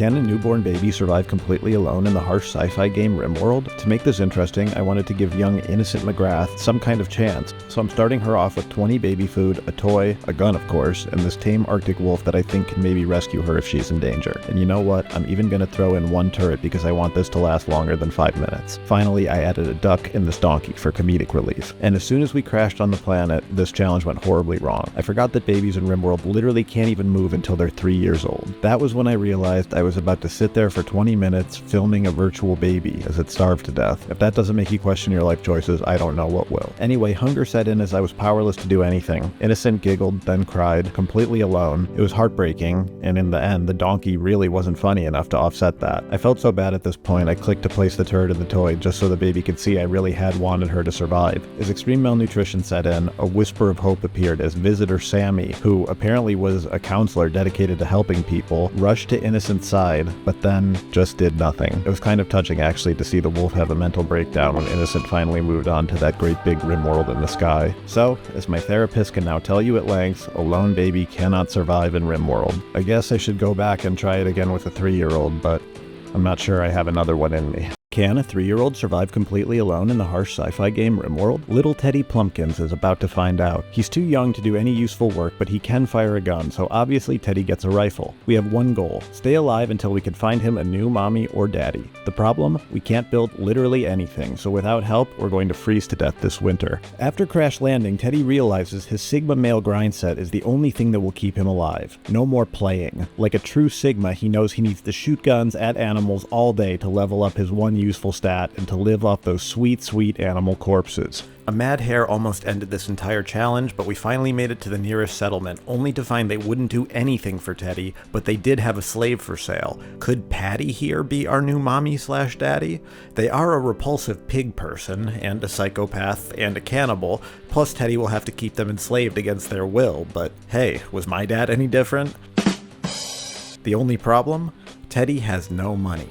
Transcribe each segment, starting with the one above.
Can a newborn baby survive completely alone in the harsh sci-fi game RimWorld? To make this interesting, I wanted to give young innocent McGrath some kind of chance, so I'm starting her off with 20 baby food, a toy, a gun of course, and this tame Arctic wolf that I think can maybe rescue her if she's in danger. And you know what? I'm even gonna throw in one turret because I want this to last longer than 5 minutes. Finally, I added a duck and this donkey for comedic relief. And as soon as we crashed on the planet, this challenge went horribly wrong. I forgot that babies in RimWorld literally can't even move until they're 3 years old. That was when I realized I was about to sit there for 20 minutes filming a virtual baby as it starved to death. If that doesn't make you question your life choices, I don't know what will. Anyway, hunger set in as I was powerless to do anything. Innocent giggled, then cried, completely alone. It was heartbreaking, and in the end, the donkey really wasn't funny enough to offset that. I felt so bad at this point, I clicked to place the turret in the toy just so the baby could see I really had wanted her to survive. As extreme malnutrition set in, a whisper of hope appeared as visitor Sammy, who apparently was a counselor dedicated to helping people, rushed to Innocent's side, but then just did nothing. It was kind of touching actually to see the wolf have a mental breakdown when Innocent finally moved on to that great big RimWorld in the sky. So, as my therapist can now tell you at length, a lone baby cannot survive in RimWorld. I guess I should go back and try it again with a 3-year-old, but I'm not sure I have another one in me. Can a 3-year-old survive completely alone in the harsh sci-fi game RimWorld? Little Teddy Plumpkins is about to find out. He's too young to do any useful work, but he can fire a gun, so obviously Teddy gets a rifle. We have one goal: stay alive until we can find him a new mommy or daddy. The problem? We can't build literally anything, so without help, we're going to freeze to death this winter. After crash landing, Teddy realizes his Sigma male grind set is the only thing that will keep him alive. No more playing. Like a true Sigma, he knows he needs to shoot guns at animals all day to level up his one useful stat and to live off those sweet, sweet animal corpses. A mad hare almost ended this entire challenge, but we finally made it to the nearest settlement, only to find they wouldn't do anything for Teddy, but they did have a slave for sale. Could Patty here be our new mommy/daddy? They are a repulsive pig person, and a psychopath, and a cannibal, plus Teddy will have to keep them enslaved against their will, but hey, was my dad any different? The only problem? Teddy has no money.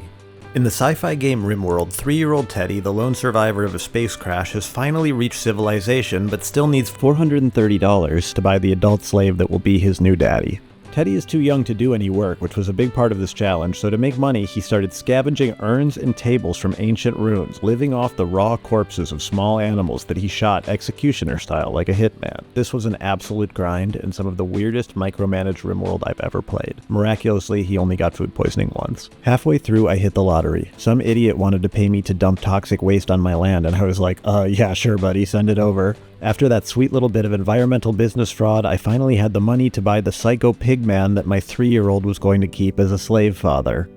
In the sci-fi game RimWorld, 3-year-old Teddy, the lone survivor of a space crash, has finally reached civilization, but still needs $430 to buy the adult slave that will be his new daddy. Teddy is too young to do any work, which was a big part of this challenge, so to make money, he started scavenging urns and tables from ancient ruins, living off the raw corpses of small animals that he shot executioner style like a hitman. This was an absolute grind, and some of the weirdest micromanaged RimWorld I've ever played. Miraculously, he only got food poisoning once. Halfway through, I hit the lottery. Some idiot wanted to pay me to dump toxic waste on my land, and I was like, yeah, sure buddy, send it over. After that sweet little bit of environmental business fraud, I finally had the money to buy the psycho pig man that my 3-year-old was going to keep as a slave father.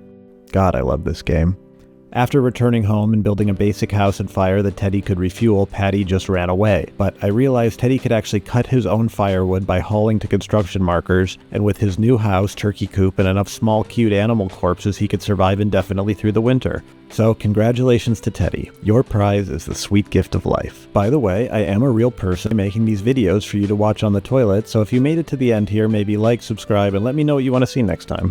God, I love this game. After returning home and building a basic house and fire that Teddy could refuel, Patty just ran away. But I realized Teddy could actually cut his own firewood by hauling to construction markers, and with his new house, turkey coop, and enough small cute animal corpses, he could survive indefinitely through the winter. So congratulations to Teddy. Your prize is the sweet gift of life. By the way, I am a real person making these videos for you to watch on the toilet, so if you made it to the end here, maybe like, subscribe, and let me know what you want to see next time.